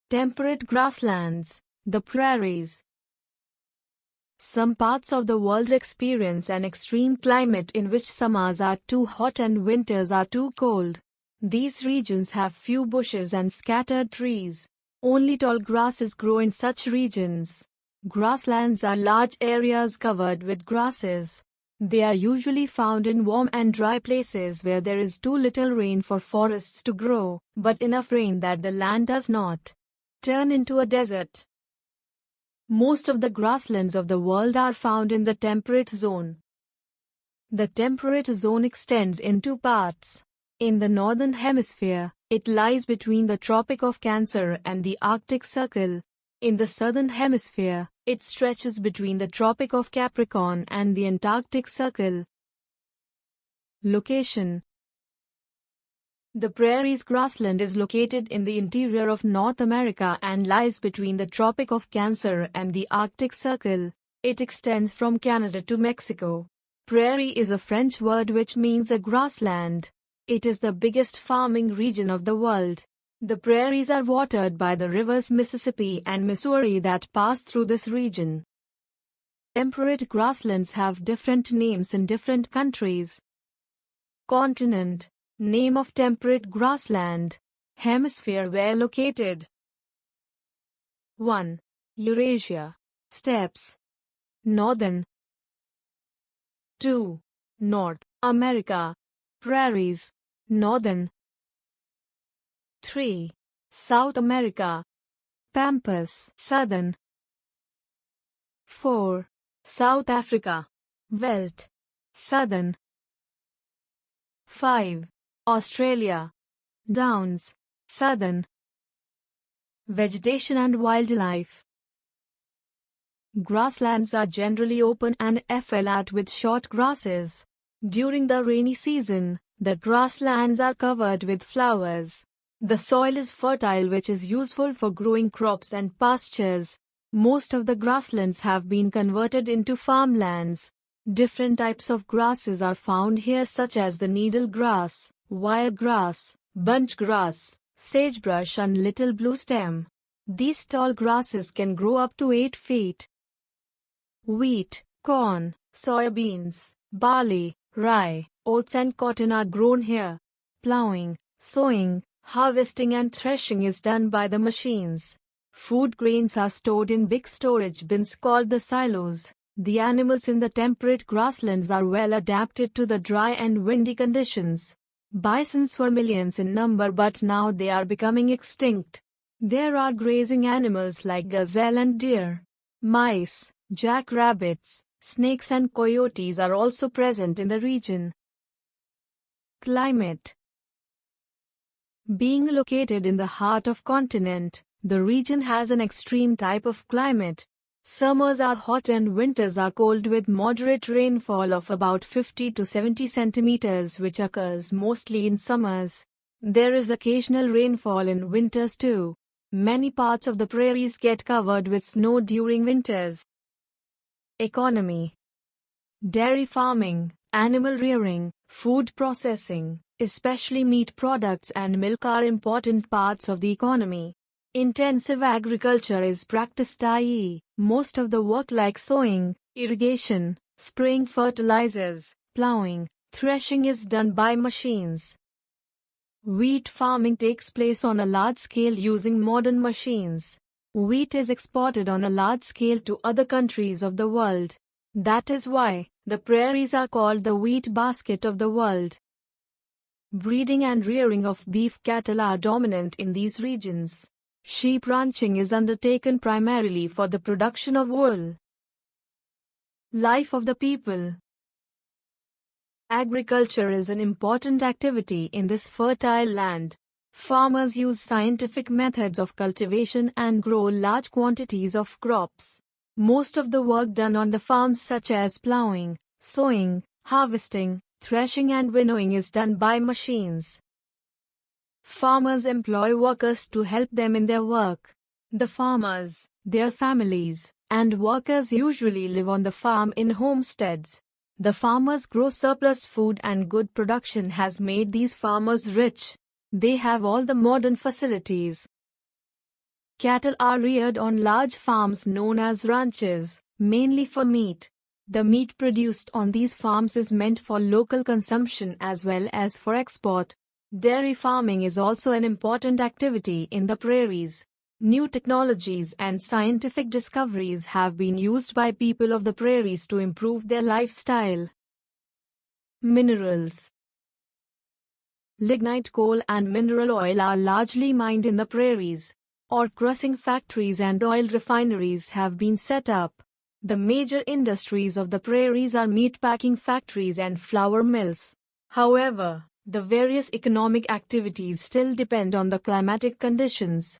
Temperate grasslands, the prairies. Some parts of the world experience an extreme climate in which summers are too hot and winters are too cold. These regions have few bushes and scattered trees. Only tall grasses grow in such regions. Grasslands are large areas covered with grasses. They are usually found in warm and dry places where there is too little rain for forests to grow, but enough rain that the land does not turn into a desert. Most of the grasslands of the world are found in the temperate zone. The temperate zone extends in two parts. In the northern hemisphere, it lies between the Tropic of Cancer and the Arctic Circle. In the southern hemisphere, it stretches between the Tropic of Capricorn and the Antarctic Circle. Location: the Prairies grassland is located in the interior of North America and lies between the Tropic of Cancer and the Arctic Circle. It extends from Canada to Mexico. Prairie is a French word which means a grassland. It is the biggest farming region of the world. The prairies are watered by the rivers Mississippi and Missouri that pass through this region. Temperate grasslands have different names in different countries. Continent: name of temperate grassland. Hemisphere where located. 1. Eurasia. Steppes. Northern. 2. North America. Prairies. Northern. 3. South America. Pampas. Southern. 4. South Africa. Veldt. Southern. 5. Australia. Downs. Southern. Vegetation and wildlife. Grasslands are generally open and flat with short grasses. During the rainy season, the grasslands are covered with flowers. The soil is fertile, which is useful for growing crops and pastures. Most of the grasslands have been converted into farmlands. Different types of grasses are found here, such as the needle grass, wiregrass, bunch grass, sagebrush and little blue stem. These tall grasses can grow up to 8 feet. Wheat, corn, soybeans, barley, rye, oats and cotton are grown here. Plowing, sowing, harvesting and threshing is done by the machines. Food grains are stored in big storage bins called the silos. The animals in the temperate grasslands are well adapted to the dry and windy conditions. Bisons were millions in number, but now they are becoming extinct. There are grazing animals like gazelle and deer. Mice, jackrabbits, snakes and coyotes are also present in the region. Climate: being located in the heart of continent, the region has an extreme type of climate. Summers are hot and winters are cold with moderate rainfall of about 50 to 70 centimeters, which occurs mostly in summers. There is occasional rainfall in winters too. Many parts of the prairies get covered with snow during winters. Economy: dairy farming, animal rearing, food processing, especially meat products and milk are important parts of the economy. Intensive agriculture is practiced, i.e., most of the work like sowing, irrigation, spraying fertilizers, plowing, threshing is done by machines. Wheat farming takes place on a large scale using modern machines. Wheat is exported on a large scale to other countries of the world. That is why the prairies are called the wheat basket of the world. Breeding and rearing of beef cattle are dominant in these regions. Sheep ranching is undertaken primarily for the production of wool. Life of the people: agriculture is an important activity in this fertile land. Farmers use scientific methods of cultivation and grow large quantities of crops. Most of the work done on the farms, such as plowing, sowing, harvesting, threshing and winnowing, is done by machines. Farmers employ workers to help them in their work. The farmers, their families, and workers usually live on the farm in homesteads. The farmers grow surplus food and good production has made these farmers rich. They have all the modern facilities. Cattle are reared on large farms known as ranches, mainly for meat. The meat produced on these farms is meant for local consumption as well as for export. Dairy farming is also an important activity in the prairies. New technologies and scientific discoveries have been used by people of the prairies to improve their lifestyle. Minerals. Lignite coal and mineral oil are largely mined in the prairies. Ore crushing factories and oil refineries have been set up. The major industries of the prairies are meatpacking factories and flour mills. However, the various economic activities still depend on the climatic conditions.